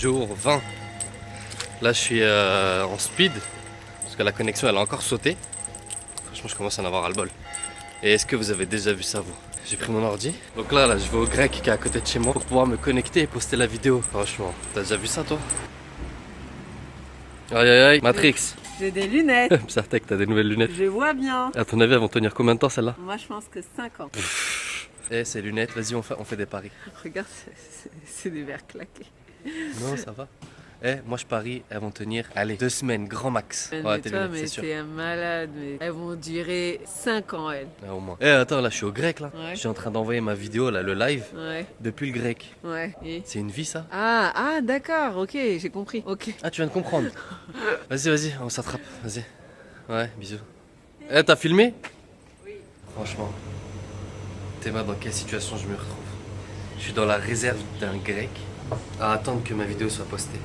jour 20. Là je suis en speed parce que la connexion elle a encore sauté. Franchement je commence à en avoir ras-le-bol. Et est-ce que vous avez déjà vu ça vous? J'ai pris mon ordi. Donc là je vais au grec qui est à côté de chez moi pour pouvoir me connecter et poster la vidéo. Franchement, t'as déjà vu ça toi? Aïe aïe aïe, Matrix. J'ai des lunettes. Psartek, t'as des nouvelles lunettes. Je vois bien. À ton avis elles vont tenir combien de temps celles-là? Moi je pense que 5 ans. Eh ces lunettes, vas-y on fait des paris. Regarde, c'est des verres claqués. Non ça va. Eh, moi je parie, elles vont tenir, allez, 2 semaines, grand max. Mais tes toi, lunettes, mais c'est sûr. t'es un malade, mais elles vont durer 5 ans, elles. Ah, au moins. Eh, attends, là je suis au grec là. Ouais. Je suis en train d'envoyer ma vidéo, là, le live, Ouais, depuis le grec. ouais. Et... C'est une vie ça? Ah, d'accord, ok, j'ai compris. Ok. Ah, tu viens de comprendre. Vas-y, on s'attrape, vas-y. Ouais, bisous. Eh, t'as filmé? Oui. Franchement, Théma, dans quelle situation je me retrouve? Je suis dans la réserve d'un grec à attendre que ma vidéo soit postée.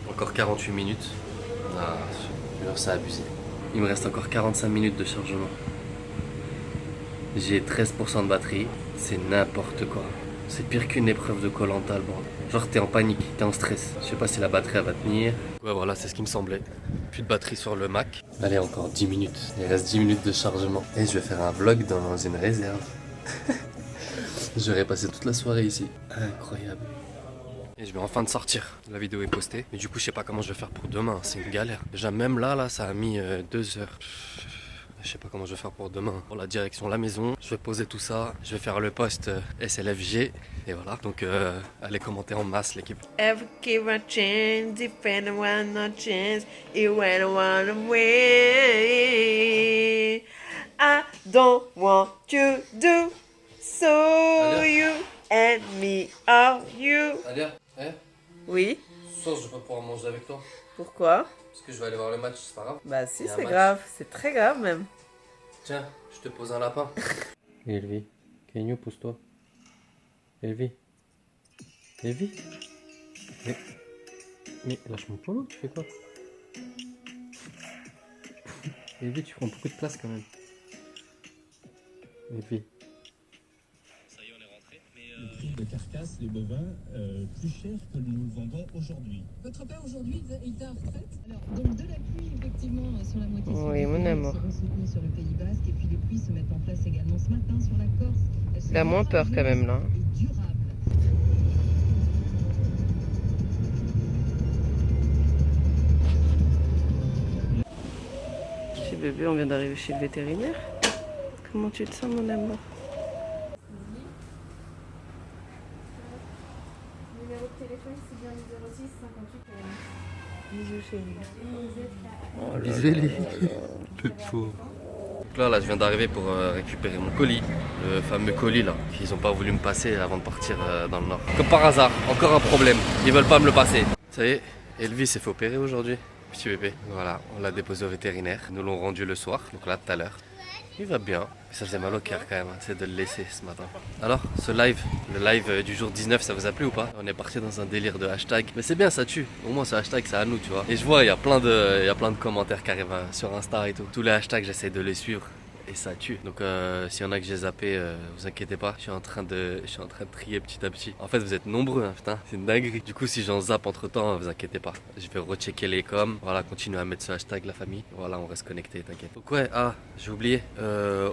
Encore 48 minutes. Ah, ça a abusé. Il me reste encore 45 minutes de chargement. J'ai 13% de batterie. C'est n'importe quoi. C'est pire qu'une épreuve de Koh-Lanta, le bordel. Genre t'es en panique, t'es en stress. Je sais pas si la batterie elle va tenir. Ouais voilà, c'est ce qui me semblait. Plus de batterie sur le Mac. Allez, encore 10 minutes. Il reste 10 minutes de chargement. Et je vais faire un vlog dans une réserve. J'aurais passé toute la soirée ici. Incroyable. Et je vais enfin de sortir. La vidéo est postée. Mais du coup, je sais pas comment je vais faire pour demain. C'est une galère. Déjà, même là, ça a mis 2 heures. Je sais pas comment je vais faire pour demain. Pour la direction la maison, je vais poser tout ça. Je vais faire le post SLFG. Et voilà. Donc, allez commenter en masse, l'équipe. Ever give a chance, if anyone no chance, you wanna win. I don't want you to, so you and me are you. Alia, Oui, ce soir, je vais pas pouvoir manger avec toi. pourquoi? Parce que je vais aller voir le match, c'est pas grave. Bah si, Il y a un c'est match. grave, c'est très grave même. Tiens, je te pose un lapin. Elvi, Kenyo, pousse-toi. Elvi. Elvi. Mais lâche mon polo, tu fais quoi? Elvi, tu prends beaucoup de place quand même. Elvi. Ça y est, on est rentré. Le prix de carcasse, les bovins, plus cher que nous le vendons aujourd'hui. Votre père aujourd'hui, il est en retraite. Alors, donc de la pluie effectivement sur la moitié sud. Oui, mon amour. Seront soutenues sur le Pays Basque et puis les pluies se mettent en place également ce matin sur la Corse. Elles Il a seront moins peur quand même là. et durables. Chez bébé, on vient d'arriver chez le vétérinaire. Comment tu te sens mon amour? Numéro de téléphone, c'est bien le 06 58 Bisous chérie. Bisous, le pauvre. Donc là, je viens d'arriver pour récupérer mon colis. Le fameux colis là, qu'ils ont pas voulu me passer avant de partir dans le nord. Comme par hasard, encore un problème. Ils veulent pas me le passer. Ça y est, Elvis s'est fait opérer aujourd'hui. Petit bébé. Voilà, on l'a déposé au vétérinaire. Ils nous l'ont rendu le soir, donc là tout à l'heure. Il va bien. Ça faisait mal au cœur quand même, c'est de le laisser ce matin. Alors, ce live, le live du jour 19, ça vous a plu ou pas? On est parti dans un délire de hashtag. Mais c'est bien, ça tue. Au moins ce hashtag, c'est à nous, tu vois. Et je vois, il y a plein de commentaires qui arrivent sur Insta et tout. Tous les hashtags, j'essaie de les suivre. Et ça tue. Donc s'il y en a que j'ai zappé, vous inquiétez pas, je suis en train de trier petit à petit. En fait vous êtes nombreux, hein, putain, c'est une dinguerie. Du coup si j'en zappe entre temps, vous inquiétez pas. Je vais rechecker les coms, voilà, continuer à mettre ce hashtag la famille. Voilà, on reste connecté, t'inquiète. Donc ouais, j'ai oublié.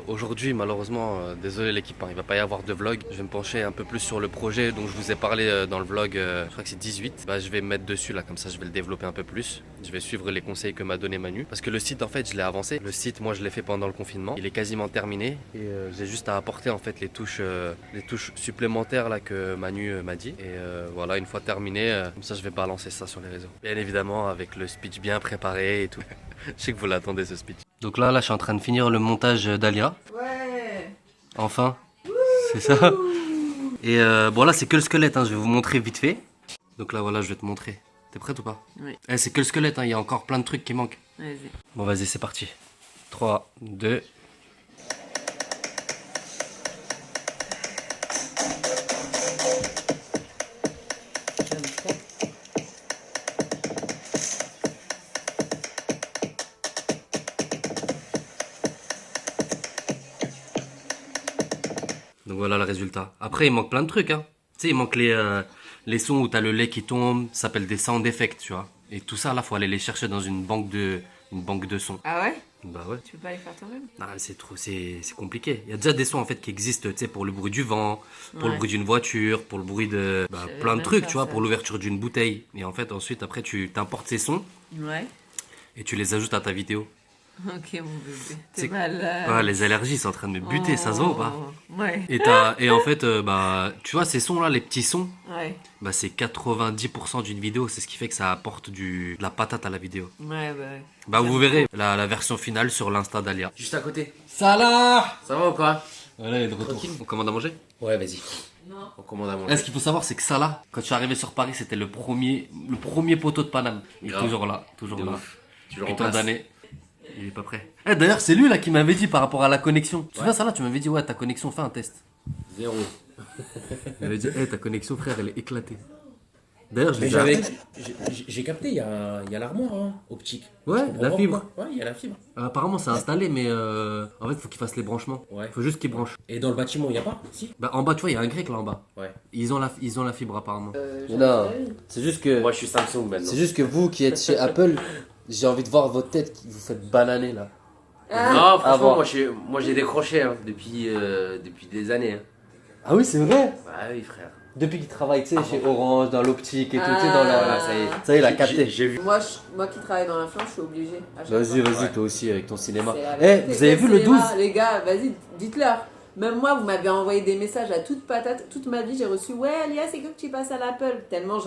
Aujourd'hui malheureusement, désolé l'équipe, hein, il va pas y avoir de vlog. Je vais me pencher un peu plus sur le projet dont je vous ai parlé dans le vlog, je crois que c'est 18. Bah je vais me mettre dessus là, comme ça je vais le développer un peu plus. Je vais suivre les conseils que m'a donné Manu. Parce que le site en fait je l'ai avancé. Le site moi je l'ai fait pendant le confinement. Il est quasiment terminé et j'ai juste à apporter en fait les touches supplémentaires là que Manu m'a dit et voilà, une fois terminé, comme ça je vais balancer ça sur les réseaux, bien évidemment avec le speech bien préparé et tout. Je sais que vous l'attendez ce speech. Donc là je suis en train de finir le montage d'Alia. Ouais. Enfin, c'est ça. Et bon là c'est que le squelette, hein. Je vais vous montrer vite fait. Donc là voilà, je vais te montrer. T'es prête ou pas? Oui. C'est que le squelette, hein. Il y a encore plein de trucs qui manquent. Vas-y. Bon vas-y, c'est parti. 3, 2... Donc voilà le résultat. Après il manque plein de trucs, hein. Tu sais, il manque Les sons où t'as le lait qui tombe, ça s'appelle des sound effects, tu vois. Et tout ça, là, faut aller les chercher dans une banque de sons. Ah ouais? Bah ouais. Tu peux pas les faire toi-même? Non, c'est compliqué. Il y a déjà des sons en fait qui existent, tu sais, pour le bruit du vent, pour le bruit d'une voiture, pour le bruit de plein de même trucs, pas tu vois, ça. pour l'ouverture d'une bouteille. Et en fait, ensuite, après, tu t'importes ces sons Ouais. et tu les ajoutes à ta vidéo. Ok, mon bébé. T'es C'est- malade. Ah, les allergies sont en train de me buter, ça se voit ou pas? Ouais. Et en fait, tu vois, ces sons-là, les petits sons, Ouais. bah, c'est 90% d'une vidéo. C'est ce qui fait que ça apporte de la patate à la vidéo. Ouais, bah ouais. Bah, vous verrez la version finale sur l'Insta d'Alia. Juste à côté. Salah! Ça va ou pas? Voilà, il est de retour. On commande à manger? Ouais, vas-y. Non. On commande à Là, manger. ce qu'il faut savoir, c'est que Salah, quand je suis arrivé sur Paris, c'était le premier poteau de Paname. Il est Grave. toujours là, toujours De là. ouf. Tu le Autant remplaces. d'années. Il est pas prêt. Eh, d'ailleurs, c'est lui là qui m'avait dit par rapport à la connexion. Tu te souviens, Salah, tu m'avais dit, ouais, ta connexion, fais un test. 0. Il m'avait dit, ta connexion, frère, elle est éclatée. D'ailleurs, je Mais l'ai j'avais. dit. J'ai capté, il y a l'armoire hein, optique. Ouais, Je comprends la pas fibre. pourquoi. Ouais, il y a la fibre. Apparemment, c'est installé, mais en fait, faut qu'il fasse les branchements. Ouais. Faut juste qu'il branche. Et dans le bâtiment, il n'y a pas? Si. Bah, en bas, tu vois, il y a un grec là en bas. Ouais. Ils ont la fibre apparemment. Non, c'est juste que. Moi, je suis Samsung maintenant. juste que vous qui êtes chez Apple, j'ai envie de voir votre tête qui vous faites bananer là. Non, franchement, voir. moi j'ai décroché hein, depuis des années. Hein. Ah oui, c'est vrai. Bah oui, frère. Depuis qu'il travaille, tu sais, chez Orange, dans l'optique et tout, tu sais, Ah. dans Voilà, la. ça y est. Ça y est, il a J'ai- capté. J'ai vu. Moi, moi qui travaille dans l'influence, je suis obligée. à chaque Vas-y, fois. vas-y, Ouais. toi aussi avec ton cinéma. C'est la Eh, vérité. vous avez vu le cinéma, 12? Les gars, vas-y, dites-leur. Même moi, vous m'avez envoyé des messages à toute patate. Toute ma vie, j'ai reçu ouais, Alia, c'est que tu passes à l'Apple. Tellement,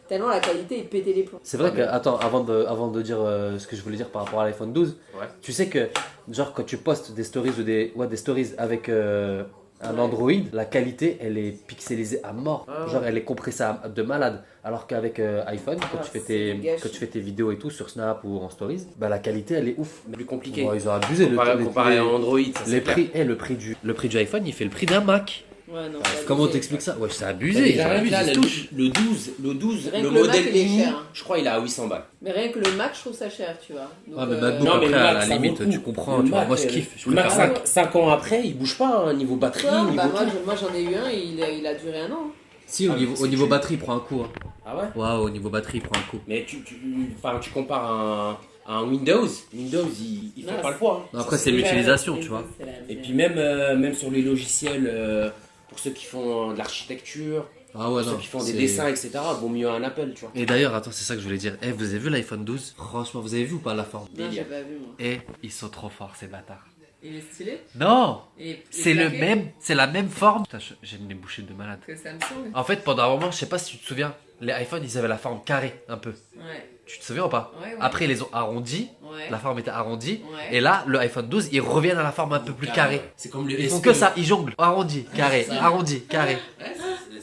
tellement la qualité est pété les plombs. C'est vrai que, attends, avant de dire ce que je voulais dire par rapport à l'iPhone 12, Ouais. tu sais que, genre, quand tu postes des stories ou des stories avec un Android, la qualité, elle est pixelisée à mort. Ah ouais. Genre, elle est compressée de malade. Alors qu'avec iPhone, quand, Ah, tu fais c'est gâché. quand tu fais tes vidéos et tout sur Snap ou en stories, bah la qualité, elle est ouf. Plus compliqué. Bon, ils ont abusé. Comparé à Android, ça les c'est prix, le prix du iPhone, il fait le prix d'un Mac. Ouais, non, Comment t'expliques ça? Ouais, c'est abusé. Déjà, J'ai là, abusé, le, touche. le 12, le 12, Rien le que le modèle Mac, il est mini, cher, hein. je crois il est à 800 balles. Mais rien que le Mac, je trouve ça cher, tu vois. Donc, Ouais, mais MacBook, Non, mais après, le à Mac, la ça limite, vaut le tu coup. comprends. Le Tu vois, Mac, moi, je kiffe. Je Le Mac, préfère. 5 ans après, il bouge pas, hein, niveau batterie, Quoi niveau Bah, tout. moi, j'en ai eu un, il a duré un an. Si, au niveau batterie, il prend un coup. Hein. Ah ouais? Ouais, au niveau batterie, il prend un coup. Mais tu compares à un Windows, il fait Non, pas le poids. hein. Après, c'est l'utilisation, tu vois. Et puis même sur les logiciels, pour ceux qui font de l'architecture, Ah ouais, pour ceux qui font des dessins, etc., vaut mieux un Apple, tu vois. Et d'ailleurs, attends, c'est ça que je voulais dire. Eh, vous avez vu l'iPhone 12? Franchement, vous avez vu ou pas la forme? Non, j'ai pas vu, moi. Eh, ils sont trop forts, ces bâtards. Il est stylé. Non! Et C'est le même, c'est la même forme. Putain, j'ai une bouchée de malade. que Samsung. En fait, pendant un moment, je sais pas si tu te souviens, les iPhones, ils avaient la forme carrée, un peu. Ouais. Tu te souviens ou pas? Ouais, ouais. Après, ils les ont arrondis. Ouais. La forme était arrondie. Ouais. Et là, le iPhone 12, ils reviennent à la forme un peu plus carrée. C'est comme le Ils font SE. que ça, ils jonglent. Arrondi, carré, arrondi, carré.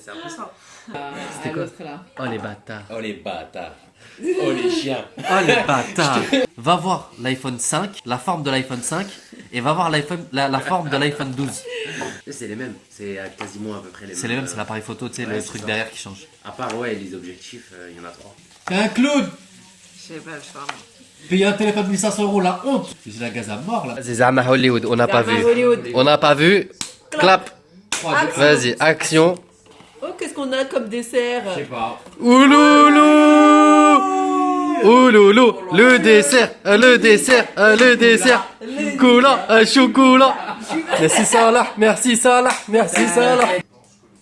C'est un peu ça. C'était quoi? L'autre là. Oh les bâtards. Oh les bâtards. Oh les chiens. Oh les bâtards. Va voir l'iPhone 5, la forme de l'iPhone 5, et va voir la forme de l'iPhone 12. C'est les mêmes, c'est quasiment à peu près les mêmes. C'est les mêmes, c'est l'appareil photo, tu sais, Ouais, le c'est truc ça. derrière qui change. À part, ouais, les objectifs, il y en a 3. T'es un clown. Je sais pas le choix. Payer un téléphone 1500 €, la honte. J'ai la gaz à mort là. C'est Zama Hollywood, on n'a pas vu. Hollywood. On n'a pas vu. Clap. Vas-y, action. Oh, qu'est-ce qu'on a comme dessert? Je sais pas. Ouloulou. Ouloulou. Le dessert, le dessert, le dessert. Coula, un chocolat. Merci Salah, merci Salah, merci Salah.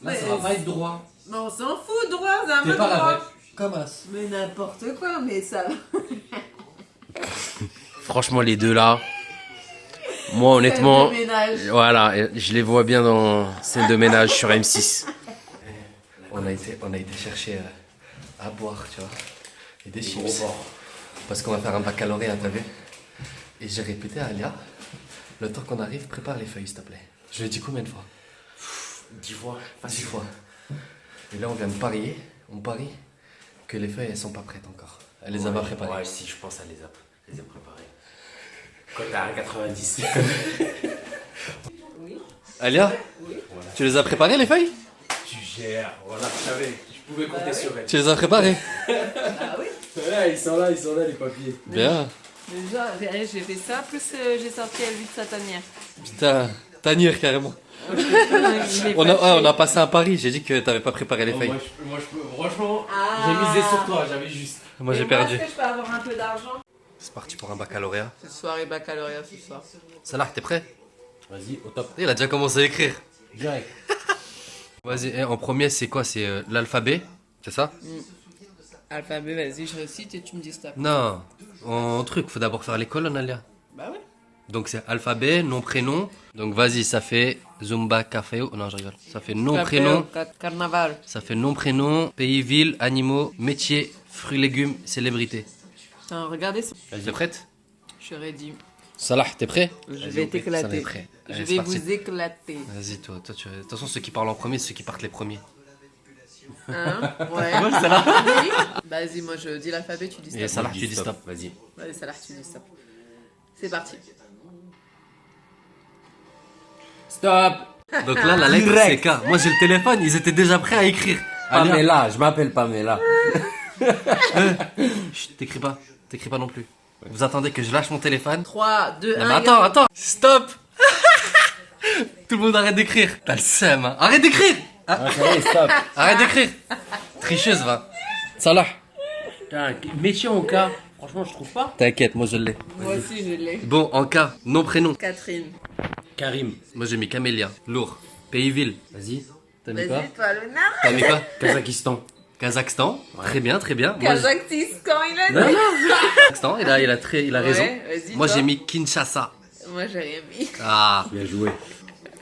Là, ça va pas être droit. Mais on s'en fout, droit, c'est un T'es peu pas la droit. vraie. Comme as. Mais n'importe quoi, mais ça. Franchement, les deux là, moi honnêtement, Scène de ménage. voilà, je les vois bien dans scène de ménage sur M6. On a été chercher à boire, tu vois, et des chips. Parce qu'on va faire un baccalauréat, t'as vu? Et j'ai répété à Alia, le temps qu'on arrive, prépare les feuilles, s'il te plaît. Je lui ai dit combien de fois? 10 fois. 10 fois. Et là, on vient de parier, on parie que les feuilles, elles sont pas prêtes encore. Elle les a pas préparées. Ouais, si, je pense à les a préparées. Quand t'as un 90. Alia, tu les as préparées, les feuilles? Tu gères, voilà, je savais. Je pouvais compter sur elle. Tu les as préparées? Ah oui. Ouais, ils sont là, les papiers. Bien. Déjà, j'ai fait ça, plus j'ai sorti Elvie de sa tanière. Putain, Tanir carrément. On a passé un pari, j'ai dit que t'avais pas préparé les feuilles. Franchement, Ah. j'ai misé sur toi, j'avais juste. Moi j'ai perdu. Est-ce que je peux avoir un peu d'argent? C'est parti pour un baccalauréat. Cette soirée baccalauréat ce soir. Salah, t'es prêt? Vas-y, au top. Il a déjà commencé à écrire. Direct. Vas-y, en premier c'est quoi? C'est l'alphabet, c'est ça? Alphabet, vas-y, je récite et tu me dis stop. Non, en truc, faut d'abord faire les colonnes, Alia. Bah ouais. Donc c'est alphabet, nom, prénom. Donc vas-y, ça fait Zumba, café. Oh, non, je rigole. Ça fait nom, prénom. Carnaval. Ça fait nom, prénom, pays, ville, animaux, métier, fruits, légumes, célébrité. Attends, regardez ça. Vas-y, t'es prête? Je suis ready. Salah, t'es prêt? Je vais Ça t'éclater. est prêt. Je Allez, vais c'est parti. vous éclater. Vas-y, toi, de toute façon, ceux qui parlent en premier, c'est ceux qui partent les premiers. Hein? Ouais. Oui. Vas-y, moi je dis l'alphabet, tu dis Et stop. Salah, tu dis stop. Vas-y. Vas-y, Salah, tu dis stop. C'est parti. Stop. Donc là, la lettre, Direct. c'est K. Moi, j'ai le téléphone, ils étaient déjà prêts à écrire. Pamela, je m'appelle Pamela. Chut, t'écris pas non plus. Vous attendez que je lâche mon téléphone? 3, 2, 1. Non, mais attends, stop. Tout le monde arrête d'écrire. T'as le seum, hein. Arrête d'écrire. Ah, ça y est, stop. Arrête d'écrire. Tricheuse, va. Salah. Putain, métier en cas. Franchement, je trouve pas. T'inquiète, moi je l'ai. Moi aussi, je l'ai. Bon, en cas, nom, prénom. Catherine. Karim. Moi j'ai mis Camélia. Lourd. Pays, ville. Vas-y. T'as mis quoi? Vas-y, toi, le nain. T'as mis quoi? Kazakhstan. Kazakhstan. Très bien, très bien. Moi, Kazakhstan, il a Non, dit. non. Kazakhstan, il a raison. Ouais, vas-y, Moi toi. j'ai mis Kinshasa. Moi, j'ai rien mis. Ah. Bien joué.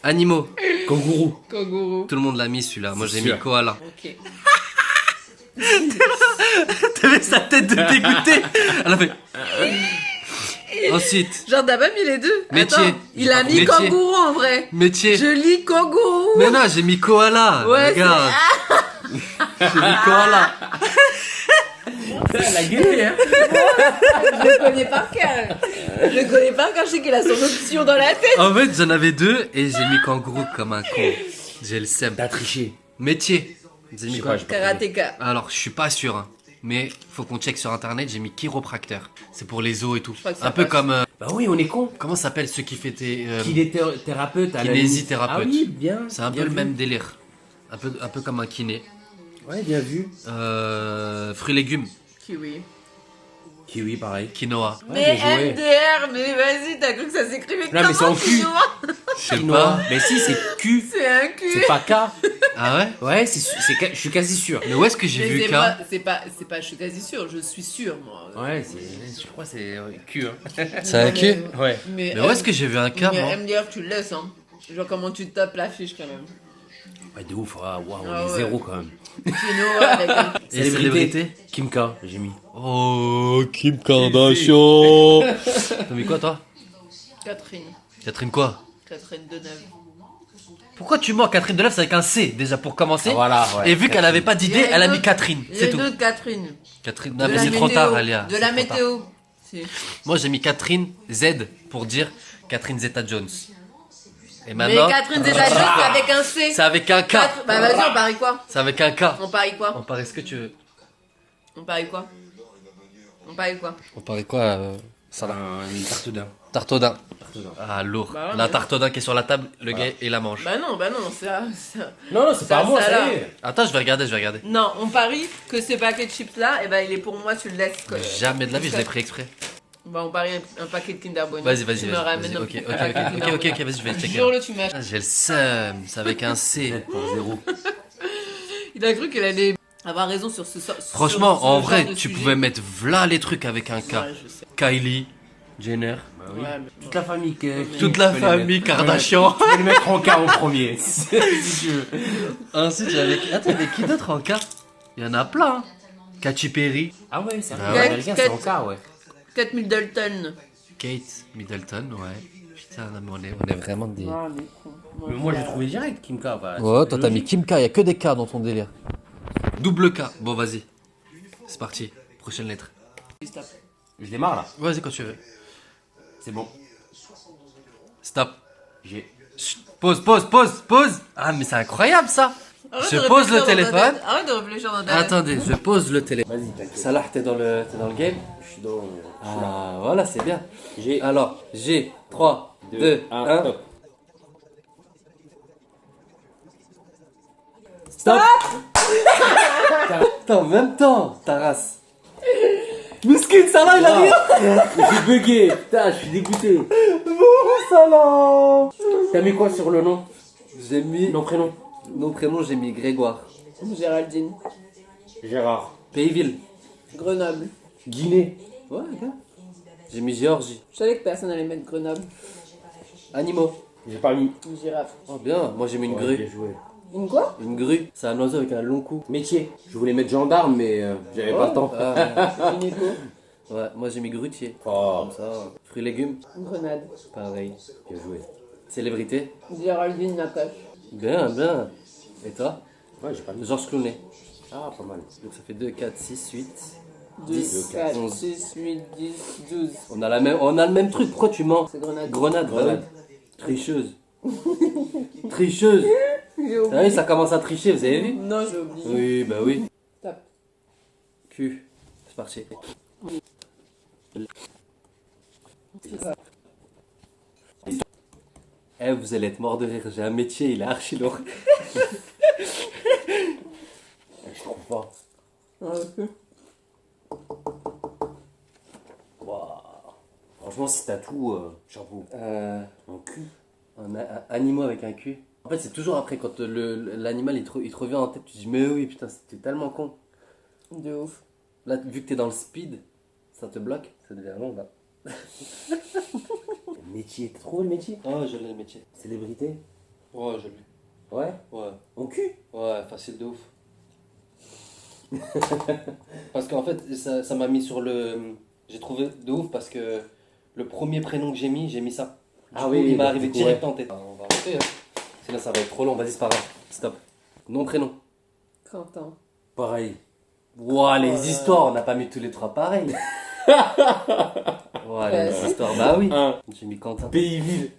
Animaux. Kangourou. Kangourou. Tout le monde l'a mis celui-là. Moi j'ai sûr. mis koala. Ok. T'avais sa tête de dégoûté. Elle a fait. Ensuite, Genre, t'as pas mis les deux? Métier. Attends, il a mis Métier. kangourou en vrai. métier. Je lis kangourou. Mais non, j'ai mis koala. Ouais, Regarde. J'ai mis koala. La gueule, hein. Je le connais par cœur. Je le connais par cœur, je sais qu'il a son option dans la tête. En fait, j'en avais deux et j'ai mis kangourou comme un con. J'ai le seum. T'as triché. Métier. Vous avez mis Je sais quoi? pas, je- Karatéka. Alors, je suis pas sûr, hein, mais faut qu'on check sur internet. J'ai mis chiropracteur. C'est pour les os et tout. crois que ça Un peu passe. comme. Bah oui, on est con. Comment ça s'appelle ceux qui fait tes. Qu'il est thérapeute à la Kinésithérapeute. limite. Ah oui, bien. C'est un bien peu le vu. même délire. Un peu comme un kiné. Ouais, bien vu. Fruits légumes. Kiwi. Kiwi, pareil. Quinoa. Ouais, Mais bien joué. MDR, mais vas-y, t'as cru que ça s'écrivait Non, mais comment c'est en cul. quinoa? Je sais Quinoa. pas. Mais si, c'est Q. C'est un cul. C'est pas K. Ah ouais? Ouais, je suis quasi sûr. Mais où est-ce que j'ai Mais vu c'est K? pas, je suis quasi sûre, je suis sûre, moi. Ouais, je crois que c'est Q. Hein. C'est un Q? Ouais. Mais Mais où est-ce que j'ai vu un K, mais moi? MDR, tu le laisses, hein. Genre, comment tu tapes l'affiche, quand même. Ouais, de ouf. Ah, waouh, on Ah est ouais. zéro quand même. Quinoa avec un... Et célébrité? Kim K, j'ai mis. Oh, Kim Kardashian. T'as mis quoi, toi? Catherine. Catherine quoi? Catherine Deneuve. Pourquoi tu mens Catherine Deneuve, c'est avec un C, déjà, pour commencer? Ah, voilà, ouais. Et vu qu'elle avait pas Il y d'idée, a elle a une mis autre- Catherine, Il y a c'est une tout. autre Catherine. Catherine, De non, mais la c'est trop météo. tard, Alia. De c'est la trop tard. météo. Si. Moi, j'ai mis Catherine Z pour dire Catherine Zeta-Jones. Et Mais maintenant, Catherine Zeta-Jones avec un C. c'est avec un K. Bah vas-y, on parie quoi? C'est avec un K. On parie quoi? On parie ce que tu veux. On parie quoi? On parie quoi? On parie quoi Ça une tarte d'un. Tartodin. Ah, lourd. Bah ouais, La mais- tartodin qui est sur la table, le gars, il la mange. Bah non, ça... Non, non, c'est pas à moi, ça, ça là. y est. Attends, je vais regarder. Non, on parie que ce paquet de chips là, et bah il est pour moi, tu le laisses. quoi. Jamais de la vie, je l'ai pris exprès. Bah on parie un paquet de Kinder Bueno. Vas-y, Tu me ramènes un Ok, petit ok, paquet de Kinder ok, Bueno. vas-y, je vais checker. Jure-le, tu m'as... Ah, j'ai le seum, c'est avec un C. Pour zéro. Il a cru qu'elle allait avoir raison sur ce... Franchement, sur ce en genre vrai, de tu sujet. pouvais mettre v'là les trucs avec un K. Ouais, je sais. Kylie, Jenner, Bah oui. Ouais, mais- Toute la famille. toute la famille Kardashian. Tu peux les mettre en K en premier. Si tu veux. Ensuite, j'avais. Attends, il y avait qui d'autre en K? Il y en a plein. Hein. Katy Perry, Ah ouais, c'est Ah vrai. ouais. Américain, c'est en K, ouais. Kate Middleton. Kate Middleton, ouais. Putain, non, mais on est vraiment des. Ah, les cons. Mais moi, j'ai trouvé direct Kim K. Bah, Ouais, c'est toi t'as mis logique. Kim K, y'a que des K dans ton délire. Double K. Bon, vas-y. C'est parti. Prochaine lettre. Stop. Je démarre là. Vas-y quand tu veux. C'est bon. Stop. J'ai. Chut, pause. Ah, mais c'est incroyable ça. Arrête Je de pose le réfléchir dans ta téléphone. tête. Arrête de réfléchir dans ta tête. Attendez, je pose le téléphone. Vas-y, t'inquiète. Salah, t'es dans le game? Je suis dans. Ah, voilà, c'est bien. J'ai. Alors, j'ai 3, 2, 1. top. Stop. Attends, en même temps, ta race. Muskin, ça va, il a rien. J'ai bugué. Putain, je suis dégoûté. Salam. T'as mis quoi sur le nom? J'ai mis... Nom, prénom? Nom, prénom, j'ai mis Grégoire. Géraldine. Gérard. Pays-ville. Grenoble. Guinée. Ouais, gars. J'ai mis Géorgie. Je savais que personne allait mettre Grenoble. Animaux. J'ai pas mis. Une girafe. Oh bien, moi j'ai mis une Ouais, grue. bien joué. Une quoi? Une grue, c'est un oiseau avec un long cou. Métier. Je voulais mettre gendarme, mais j'avais pas le temps. Ah, Une écho. ouais, moi j'ai mis grutier. Oh, Comme ça. Fruits légumes, Une grenade. pareil. bien joué. Célébrité. Géraldine Nakache. Bien, bien. Et toi? Ouais, j'ai pas mis. Georges Clooney. Ah, pas mal. Donc ça fait 2, 4, 6, 8. 2, 10, 4, 11. 6, 8, 10, 12. On a le même truc, pourquoi tu mens? C'est grenade. Grenade, Grenade. Tricheuse. Tricheuse. J'ai Ah oui, oublié. ça commence à tricher, vous avez vu? Non, j'ai oublié. Oui, bah oui. Tape. Q. C'est parti. Eh, vous allez être mort de rire, j'ai un métier, il est archi lourd. Je trouve pas. Ah, ok. Franchement, si t'as tout, chapeau. En cul. Un animal avec un cul. En fait, c'est toujours après, quand l'animal il te revient en tête, tu te dis, mais oui, putain, c'était tellement con. De ouf. Là, vu que t'es dans le speed, ça te bloque, ça devient long là. Métier. T'as trouvé le métier? Oh, je l'ai le métier. Célébrité? Ouais, je l'ai. Ouais. Ouais. En cul? Ouais, facile de ouf. Parce qu'en fait, ça m'a mis sur le. J'ai trouvé de ouf parce que le premier prénom que j'ai mis ça. Du coup, il m'est arrivé direct en tête. On va arrêter, hein. Sinon, ça va être trop long. Vas-y, c'est pas grave. Stop. Nom, prénom. Quentin. Pareil. Ouah, les histoires, on n'a pas mis tous les trois pareils. Ouah, les si. histoires, bah oui. Un. J'ai mis Quentin. Pays-ville.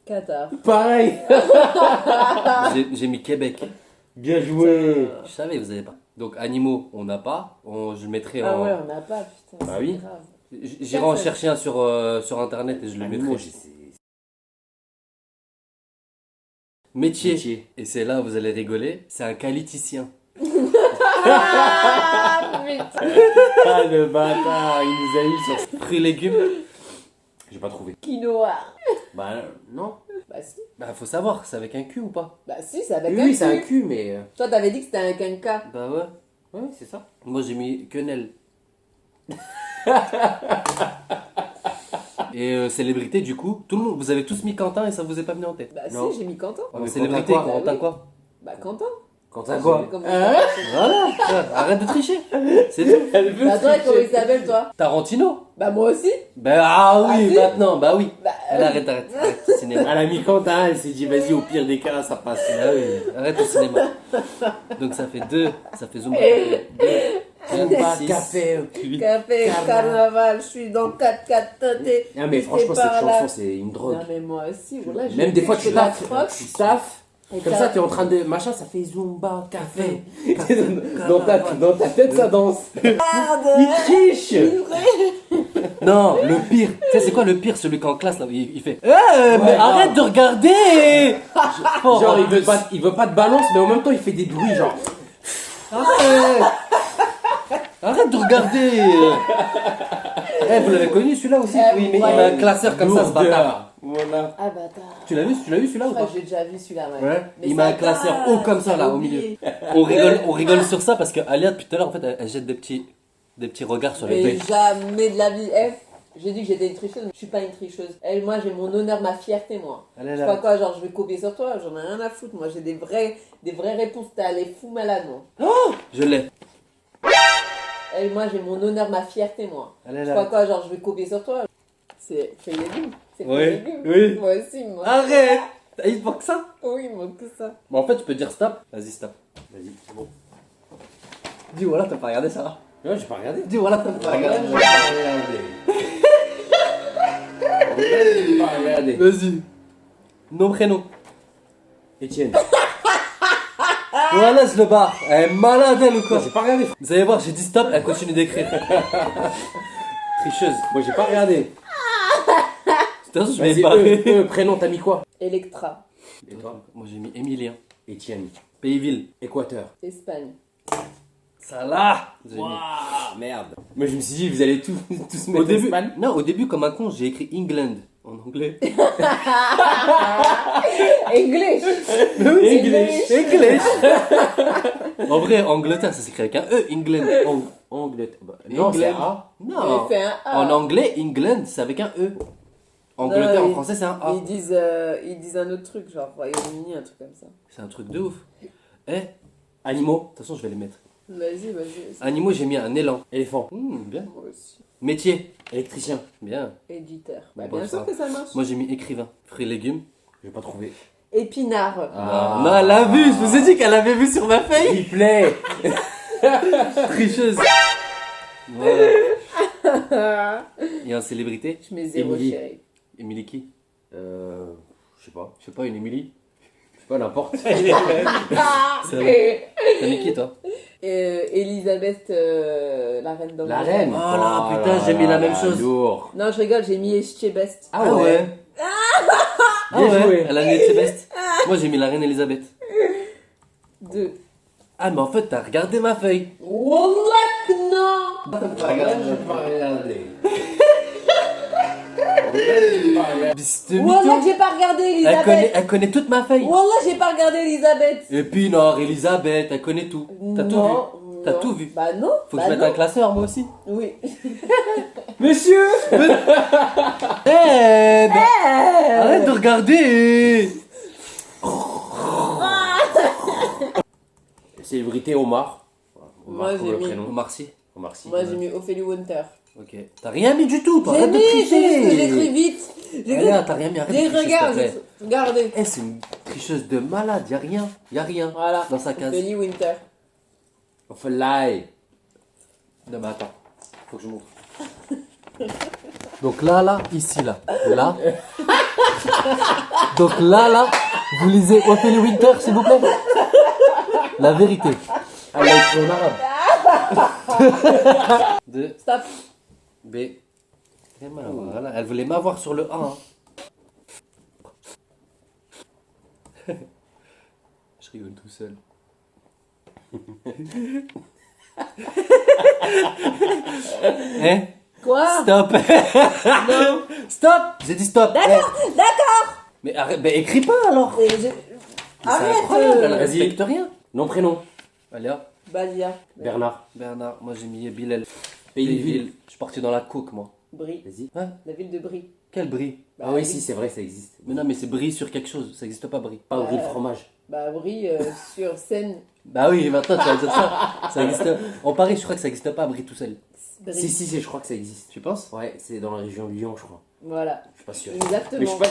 Qatar. Pareil. J'ai mis Québec. Bien joué. Je savais, vous avez pas. Donc, animaux, on n'a pas. Je le mettrai Ah en. ouais, on n'a pas, putain. Bah c'est oui. grave. J'irai en chercher un sur internet et je le Animaux, mettrai. Métier. Métier. Et c'est là où vous allez rigoler. C'est un qualiticien. Ah, putain. Ah, le bâtard, il nous a eu sur. Fruits légumes. J'ai pas trouvé. Quinoa. Bah, non. Bah si. Bah, faut savoir, c'est avec un Q ou pas? Bah si, c'est avec Oui, un oui, c'est un cul. cul, mais. Toi, t'avais dit que c'était avec un K. Bah ouais. Ouais, c'est ça. Moi j'ai mis quenelle. Et célébrité du coup, tout le monde, vous avez tous mis Quentin et ça vous est pas venu en tête. Bah Non. si, j'ai mis Quentin. En mais célébrité, Quentin quoi Quentin Bah oui. quoi? Bah Quentin. Quand t'as quoi? Comme- Voilà, arrête de tricher. C'est tout. Elle veut Bah toi, comment il s'appelle toi? Tarantino. Bah moi aussi. Bah ah oui, Ah, si. maintenant, bah oui. Bah, Arrête, cinéma. Elle a mis Quentin, elle s'est dit, vas-y, au pire des cas, ça passe. Ah oui, arrête le cinéma. Donc ça fait 2, ça fait Zumba. Ça fait 2, Zumba, 6, café. 8. Café, carnaval, je suis dans 4-4 teintés. Ah, mais franchement, cette par là. chanson, c'est une drogue. Non mais moi aussi, voilà. je- Même des fois, je tu fais la taffes. frotte. Tu taffes. Et Comme t'as- ça, tu es en train de. Machin, ça fait Zumba, café. Dans ta tête, ça danse. Il triche. Non, le pire. Tu sais, c'est quoi le pire? Celui qui est en classe là, il fait mais arrête de regarder. Genre, il veut pas de balance, mais en même temps, il fait des bruits, genre. Arrête de regarder. Eh, vous l'avez connu celui-là aussi? Oui, mais il a un classeur comme ça, ce bâtard. Voilà. Ah bâtard. Tu l'as vu celui-là ou Ouais, pas? j'ai déjà vu celui-là, ouais. Ouais. Mais Il met ça un classeur date, haut comme ça là, j'avais au milieu. oublié. On rigole sur ça parce que Alia depuis tout à l'heure en fait elle jette des petits regards sur les Mais feuilles. jamais de la vie. J'ai dit que j'étais une tricheuse, mais je suis pas une tricheuse. Elle, moi, j'ai mon honneur, ma fierté, moi. Elle est Je là. sais pas quoi, genre, je vais copier sur toi, j'en ai rien à foutre. Moi, j'ai des vraies réponses. T'es allé fou malade, moi. Je l'ai. Elle, moi, j'ai mon honneur, ma fierté, moi. Elle est Je sais là. pas quoi, genre, je vais copier sur toi. C'est fait légumes. C'est Oui, fait légumes. oui. Moi aussi, moi. Arrête. Il manque ça. Oui, il manque que ça. Bon en fait tu peux dire stop. Vas-y stop. Vas-y, c'est bon. Dis voilà t'as pas regardé ça. Ouais, j'ai pas regardé. Dis voilà t'as pas regardé. J'ai pas regardé. Vas-y. Nom prénom. Etienne. Voilà je le barre. Elle est malade elle ou quoi? J'ai pas regardé. Vous allez voir j'ai dit stop elle continue d'écrire. Tricheuse. Moi, j'ai pas regardé. De toute façon je vais Vas-y, barrer. prénom, t'as mis quoi? Electra. Et toi? Moi j'ai mis Emilien. Etienne. Pays-ville. Équateur. Espagne. Ça là. Waouh, merde. Moi je me suis dit, vous allez tous Au mettre début, Espagne. non, au début, comme un con, j'ai écrit England en anglais. English. English. En vrai, Angleterre, ça s'écrit avec un E. England. Angleterre. Non, c'est A. Non. fait un A. En anglais, England, c'est avec un E. Angleterre, Non, en français, c'est un A. Ils disent un autre truc, genre Royaume-Uni, un truc comme ça. C'est un truc de ouf. Eh, animaux. De toute façon, je vais les mettre. Vas-y. Animaux, j'ai mis un élan. Éléphant. Bien. Moi aussi. Métier. Électricien. Bien. Éditeur. Bah, Bon, bien ça sûr que ça marche. Moi, j'ai mis écrivain. Fruits et légumes. Je vais pas trouver. Épinard. Non, elle l'a vu. Je vous ai dit qu'elle avait vu sur ma feuille. Il plaît. Tricheuse. Voilà. Et en célébrité, Je mets 0, Émilie. chérie. Émilie qui? Je sais pas. Je sais pas, une Émilie. Je sais pas, n'importe. T'as mis qui, toi? Elisabeth, la reine La d'Angleterre. reine. Oh là, putain, j'ai mis la même chose. Lourd. Non, je rigole, j'ai mis Eschebest. Ah ouais. Ah Bien ouais. joué. Elle a mis ses best. Moi, j'ai mis la reine Elisabeth. 2. Ah, mais en fait, t'as regardé ma feuille. Wallah que non. Wallah que j'ai pas regardé Elisabeth. Elle connaît toute ma feuille. Wallah, j'ai pas regardé Elisabeth. Épinard, Elisabeth, elle connaît tout. T'as tout vu. Non, T'as non. tout vu. Bah non. Faut que bah je mette non. un classeur, moi aussi. Oui. Monsieur. Arrête de regarder. Célébrité Omar. Moi, Omar, comme j'ai le mis- prénom. Omar Sy. Omar Sy. Moi, j'ai mis Ophélie Winter. Ok. T'as rien mis du tout, toi. J'ai Arrête de mis, j'ai tricher. juste que j'écris vite. Regarde, t'as rien mis. Arrête de tricher, Regarde, s'il te plaît. regardez. Eh, c'est une tricheuse de malade. Y'a rien. Y'a rien. Voilà. Dans sa case. Ophélie Winter. On fait live. Non, mais attends. Faut que je montre. Donc là, ici, là. Donc là, vous lisez Ophélie Winter, s'il vous plaît. La vérité. Elle a écrit en arabe. De Stop. B. Voilà, elle voulait m'avoir sur le 1. Hein. Je rigole tout seul. Hein? Quoi? Stop. Non. Stop. J'ai dit stop. D'accord, d'accord. Mais arrête, mais écris pas alors. Et Mais c'est Arrête. incroyable, elle Vas-y. respecte rien. Nom, prénom. Allez hop. Balia. Bernard. Bernard, moi j'ai mis Bilal. Pays, ville. Je suis parti dans la coke, moi. Brie. Vas-y. Hein? La ville de Brie. Quel brie? Bah, Ah oui, si, c'est vrai, ça existe. Mais non, mais c'est brie sur quelque chose. Ça existe pas, brie. Pas au riz de fromage. Bah, Brie sur Seine. Bah oui, maintenant tu vas dire ça. Ça existe. En Paris, je crois que ça existe pas, brie tout seul. Brie. Si, je crois que ça existe. Tu penses? Ouais, c'est dans la région de Lyon, je crois. Voilà. Je suis pas sûr. Exactement. Mais je suis pas.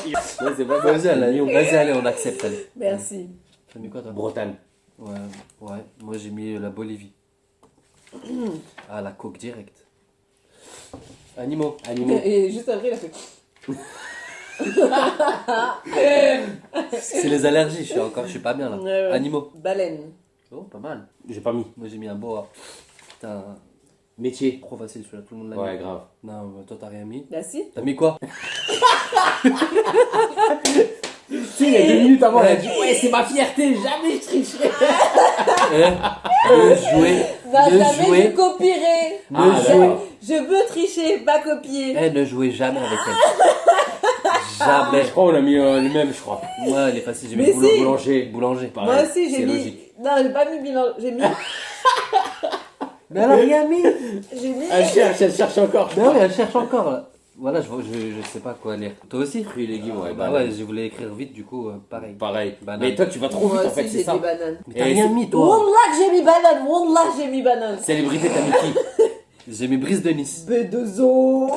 Ouais, c'est pas Vas-y, ça. allez, vas-y, allez, on accepte. Allez. Merci. T'as mis quoi, toi? Bretagne. Ouais, ouais. Moi j'ai mis la Bolivie. Ah, la coke direct. Animaux. Et juste après, il a fait. C'est les allergies, je suis pas bien là. Ouais, ouais. Animaux. Baleine. Oh, pas mal. J'ai pas mis. Moi j'ai mis un boa. Putain, Métier. trop facile celui-là, tout le monde l'a Ouais, mis. grave. Non, toi t'as rien mis. Bah, si. T'as mis quoi? Si, il y a 2 minutes avant, elle a dit ouais, c'est ma fierté, jamais je tricherai. De jouer. Bah, Ne jamais jouez. je copierai. Ne Ah, jouez. d'accord. Je veux tricher, pas copier. Ne jouez jamais avec elle. Jamais. Je crois qu'on a mis le même, je crois. Moi, elle est facile, j'ai Mais mis si. Boulanger. boulanger. Pareil, Moi aussi, j'ai c'est mis. logique. Non, j'ai pas mis bilan. J'ai mis. Mais elle a rien mis. J'ai mis. Elle cherche encore. Non, mais elle cherche encore là. Voilà, je sais pas quoi lire. Toi aussi? Fruits et légumes, ouais. Bah banane. ouais, je voulais écrire vite, du coup, pareil. Pareil. Banane. Mais toi, tu vas trop Moi vite en aussi, fait, c'est j'ai ça. des bananes. Mais t'as Et rien c'est- mis, toi. Wallah que j'ai mis banane. Wallah que j'ai mis banane. Célébrité, t'as mis qui? J'ai mis Brise de Nice. B2O.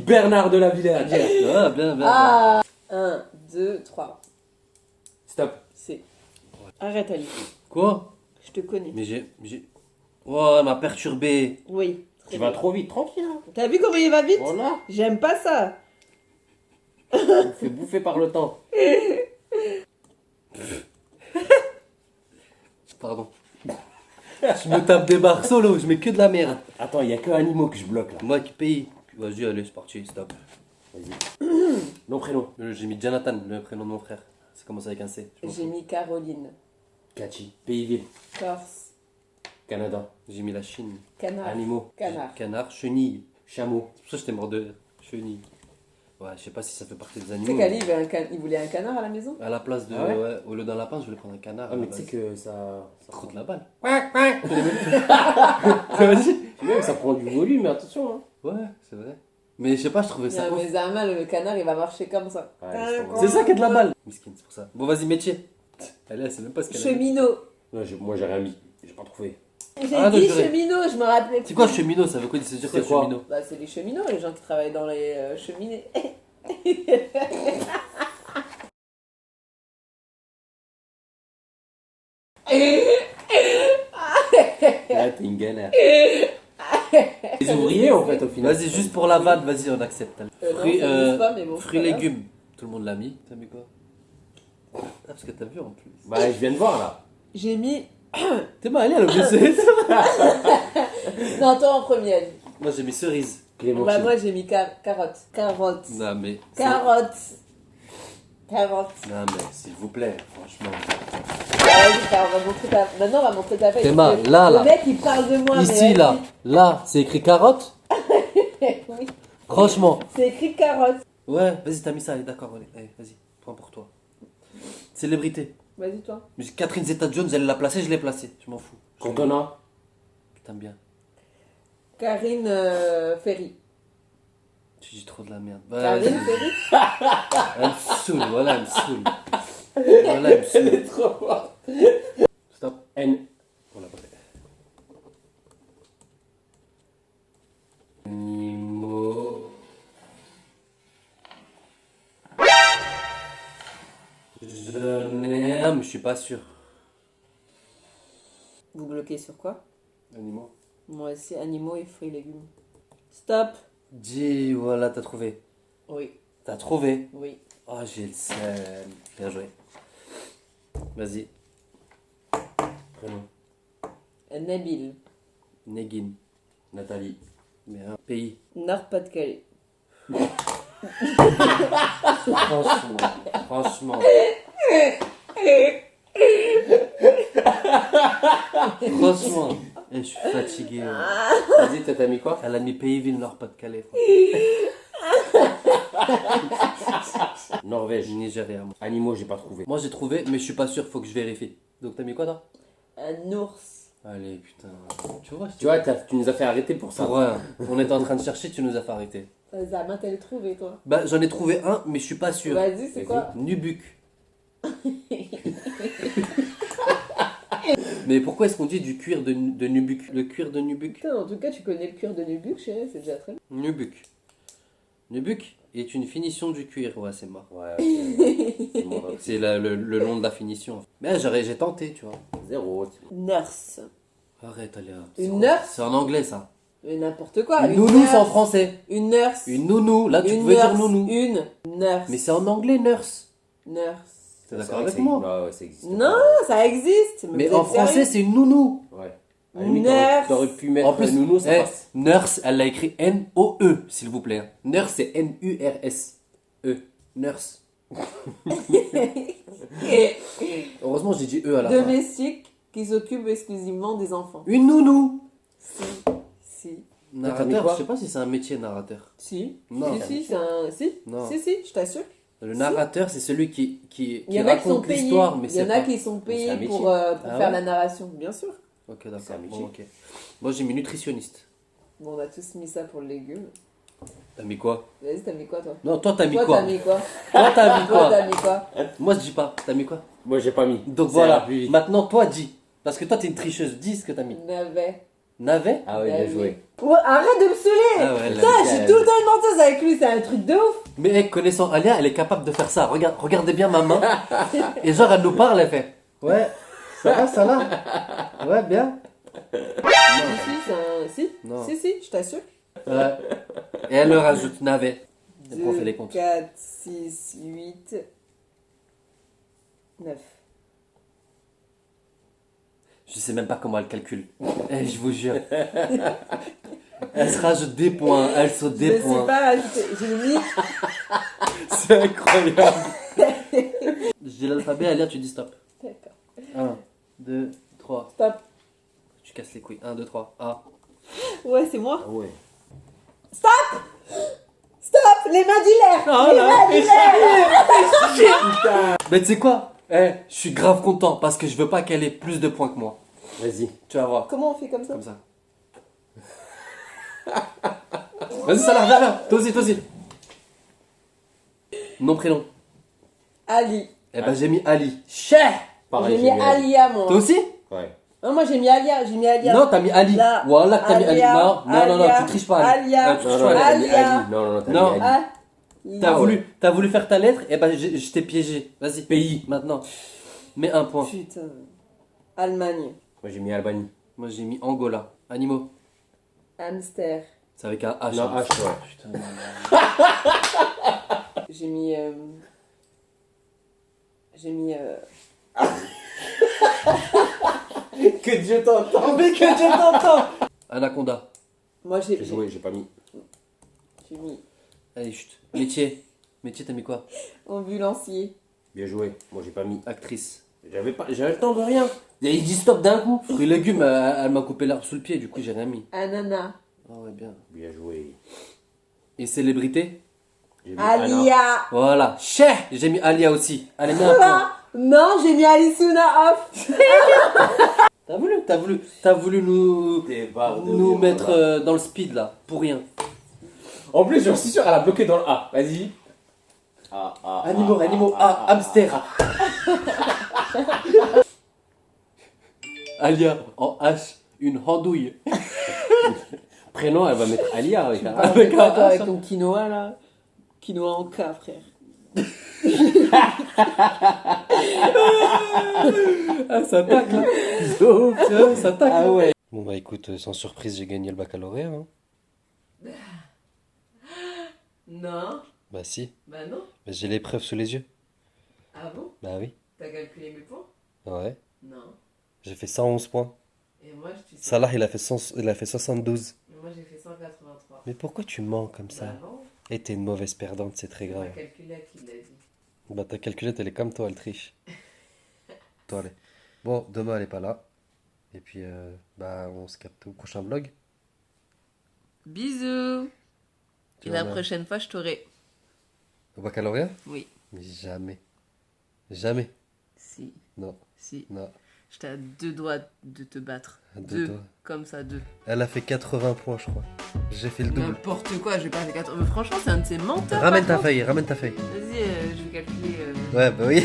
Bernard de la Villardière. Ah, bien, bien. Ah. 1, 2, 3. Stop. C'est. Arrête, Ali. Quoi? Je te connais. Mais j'ai. Oh, elle m'a perturbé. Oui. Tu vas trop vite, tranquille. Hein. T'as vu comment il va vite? Voilà. J'aime pas ça. Tu te fais bouffer par le temps. Pardon. Je me tape des barres solo, je mets que de la merde. Attends, il y a que animaux que je bloque là. Moi qui paye. Vas-y, allez, c'est parti, stop. Vas-y. Nom, prénom. J'ai mis Jonathan, le prénom de mon frère. Ça commence avec un C. je m'en J'ai fous. mis Caroline. Catchy. Pays-ville. Corse. Canada. J'ai mis la Chine. Canard. Animaux. Canard. Canard, chenille. Chameau. C'est pour ça que j'étais mort de rire. Chenille. Ouais, je sais pas si ça fait partie des Tu sais animaux. qu'Ali, il voulait un canard à la maison. À la place de. Ah ouais ouais, au lieu d'un lapin, je voulais prendre un canard. Ah, à la mais tu sais base. que ça. Trop de la balle. Vas-y. Même ça prend du volume, mais attention. Hein. Ouais, c'est vrai. Mais je sais pas, je trouvais ça. Non, ouf. mais Zama, le canard, il va marcher comme ça. C'est ça qui est de la balle. Miskin, c'est pour ça. Bon, vas-y, métier. Elle c'est même pas ce qu'elle a dit. Cheminot. Non, moi j'ai rien mis. J'ai pas trouvé. J'ai Ah, dit donc, j'aurais- cheminot, je me rappelais plus. C'est quoi cheminot? Ça veut quoi se dire C'est quoi quoi cheminot? Bah, c'est les cheminots, les gens qui travaillent dans les cheminées. Là, t'es une galère. Les ouvriers en fait au final. Vas-y, juste pour la vanne, vas-y, on accepte. Non, Fruits, ça existe pas, mais bon, fruits, c'est pas grave. légumes. Tout le monde l'a mis. T'as mis quoi? Ah, parce que t'as vu en plus. Bah, je viens de voir là. J'ai mis. T'es mal allé à l'objet. Non, toi en premier. Ali. Moi j'ai mis cerise. Clémentine. Bah, moi j'ai mis carotte. Carotte. Non mais. Carotte. Carotte. Non mais s'il vous plaît, franchement. Vas-y, on va montrer ta. Maintenant, on va montrer ta feuille. Théma, parce que là, Le là. mec, il parle de moi. mais Ici vas-y. là, c'est écrit carotte. Oui. Franchement. C'est écrit carotte. Ouais, vas-y, t'as mis ça, allez, d'accord, allez, vas-y, prends pour toi. Célébrité. Vas-y, toi. Mais Catherine Zeta-Jones, elle l'a placée, je l'ai placée, je m'en fous. Cantona. Putain bien. Karine Ferry. Tu dis trop de la merde. Bah, Karine Ferry. elle me saoule, voilà, elle me saoule. Voilà, elle me saoule. Trop fort. Stop. N. On l'a pas fait. Animaux. Non, mais je suis pas sûr. Vous bloquez sur quoi? Animaux. Moi aussi, animaux et fruits et légumes. Stop. Dis, voilà, t'as trouvé. Oui, T'as trouvé. oui. Oh, j'ai le seum. Bien joué. Vas-y. Prénom. Nabil. Negin. Nathalie. Mais un pays. Nord-Pas-de-Calais. Franchement. Franchement. Franchement. Eh, je suis fatigué. Vas-y, t'as mis quoi? Elle a mis Pays-Ville, Nord-Pas-de-Calais. Norvège. Nigeria. Animaux, j'ai pas trouvé. Moi j'ai trouvé, mais je suis pas sûr, faut que je vérifie. Donc t'as mis quoi toi? Un ours. Allez, putain. Tu vois, Tu vois, tu nous as fait arrêter pour ça. pour rien. On était en train de chercher, tu nous as fait arrêter. Zama, t'as le trouvé, toi. Bah j'en ai trouvé un, mais je suis pas sûr. Vas-y, c'est Vas-y. quoi? Nubuck. Mais pourquoi est-ce qu'on dit du cuir de Nubuck? Le cuir de Nubuck? Putain, en tout cas, tu connais le cuir de Nubuck, chérie, c'est déjà très bien. Nubuck. Nubuck est une finition du cuir. Ouais, c'est mort. Ouais, c'est mon rêve. C'est le nom de la finition. Mais j'ai tenté, tu vois. 0. Nurse. Arrête, Alia. Une C'est quoi? nurse? C'est en anglais ça. Mais n'importe quoi. Une nounou, c'est en français. Une nurse. Une nounou, là tu Une pouvais dire nurse. nounou. Une nurse. Mais c'est en anglais, nurse. Nurse. T'es d'accord avec moi? Ouais, ça existe. Non, ça existe. Mais vous en êtes français, sérieux? c'est une nounou. Ouais. À la limite, Nurse. t'aurais pu mettre En plus, nounou, ça eh, passe. nurse, elle l'a écrit N-O-E, s'il vous plaît. Nurse, c'est N-U-R-S-E. Nurse. Heureusement, j'ai dit E à la fin. Domestique qui s'occupe exclusivement des enfants. Une nounou. Si. mis Narrateur, quoi? je sais pas si c'est un métier, narrateur. Si. Non. Si, c'est un. Si. Non. Si, je t'assure. Le narrateur, c'est celui qui Il y en a qui sont raconte payés. l'histoire, mais Il y c'est en a pas... qui sont c'est payés un métier. pour Ah faire ouais la narration, bien sûr. Ok, C'est un d'accord. métier. Bon, ok. Moi, j'ai mis nutritionniste. Bon, on a tous mis ça pour le légume. T'as mis quoi? Vas-y, t'as mis quoi, toi? Non, toi, t'as mis Toi, quoi? t'as mis quoi? Toi, t'as mis Toi, quoi? t'as mis quoi? Moi, je dis pas. T'as mis quoi? Moi, j'ai pas mis. Donc Ça voilà. ira plus vite. Maintenant, toi, dis. Parce que toi, t'es une tricheuse. Dis ce que t'as mis. Navet. Navet? Ah ouais, bien joué. Ouais, arrête de me saouler! Ah ouais, elle Putain, l'a je suis dit, tout le temps une menteuse avec lui, c'est un truc de ouf! Mais hey, connaissant Alia, elle est capable de faire ça. Regardez bien ma main. Et genre, elle nous parle, elle fait. Ouais, ça va, ça va. Ouais, bien. Si, c'est un. Si? Non. Si, je t'assure. Ouais. Et elle leur ajoute navet. Et après, on fait les comptes. 4, 6, 8, 9. Je sais même pas comment elle calcule. Eh, je vous jure. Elle se rajoute des points, elle saute Je des sais points. pas, j'ai mis. C'est incroyable. dis l'alphabet, Alia, tu dis stop. D'accord. 1, 2, 3. Stop. Tu casses les couilles. 1, 2, 3. A. Ouais, c'est moi. Ah ouais. Stop, les mains d'hilaire. Les mains d'hilaire. Mais tu sais quoi? Je suis grave content parce que je veux pas qu'elle ait plus de points que moi. Vas-y. Tu vas voir. Comment on fait comme ça? Comme ça. Vas-y, Salah, viens. Toi aussi. Nom, prénom. Ali. Eh ben, j'ai mis Ali. Pareil, J'ai mis Alia, moi. Toi aussi? Ouais. Non, moi j'ai mis Alia. Non, t'as mis Ali. Là. Voilà, t'as mis Ali. Alia, Non, Alia, tu triches pas, Ali. Alia. Tu triches Non, pas, non, Ali. t'as mis Alia. Ali. Non, t'as Non. mis Ali. T'as voulu faire ta lettre, et ben je t'ai piégé. Vas-y, pays, maintenant. Mets un point. Putain. Allemagne. Moi j'ai mis Albanie. Moi j'ai mis Angola. Animaux. Hamster. C'est avec un H. Non, hein. H, ouais. Putain, J'ai mis. Que Dieu t'entende. Mais que Dieu t'entends. Anaconda. Moi J'ai joué, j'ai pas mis. J'ai mis Allez, chut. Métier. Métier, t'as mis quoi? ambulancier. Bien joué. Moi j'ai pas mis. Actrice. J'avais le temps de rien. Il dit stop d'un coup. Fruits et légumes, elle m'a coupé l'herbe sous le pied, du coup j'ai rien mis. Ananas. Ah ouais, bien. Bien joué. Et célébrité? J'ai mis Anna. Alia. Voilà. Cher. J'ai mis Alia aussi. Allez, mets un point. Non, j'ai mis Alisuna off. T'as voulu nous Nous mettre dans le speed là, pour rien. En plus, je suis sûr, elle a bloqué dans le A. Vas-y. Animaux, hamster. Alia, en H, une andouille. Prénom, elle va mettre Alia avec un A. Avec un Attends, H. avec ton quinoa là. Quinoa en K, frère. Ah, ça tacle là. Ça tacle. Ah ouais. Bon bah écoute, sans surprise, j'ai gagné le baccalauréat. Hein. Non. Bah si, Bah non. mais j'ai les preuves sous les yeux. Ah bon? Bah oui. T'as calculé mes points? Ouais. Non. J'ai fait 111 points. Et moi, je suis. Salah, il a fait 72. Et moi, j'ai fait 183. Mais pourquoi tu mens comme ça? Bah non. Et t'es une mauvaise perdante, c'est très On va grave. calculer à qui l'a dit. Bah ta calculette, elle est comme toi, elle triche. Toi, allez. Bon, demain, elle est pas là. Et puis, bah, on se capte au prochain vlog. Bisous. Tu Et vas la me- prochaine fois, je t'aurai. Au baccalauréat? Oui. Mais jamais. Jamais. Si. Non, Si. non. J'étais à 2 doigts de te battre. À deux 2. doigts. Comme ça, 2. Elle a fait 80 points, je crois. J'ai fait le double. N'importe quoi, je vais pas faire 4. Mais franchement, c'est un de ces menteurs. Ramène par ta feuille, ramène ta feuille. contre. Vas-y, je vais calculer. Ouais, bah oui.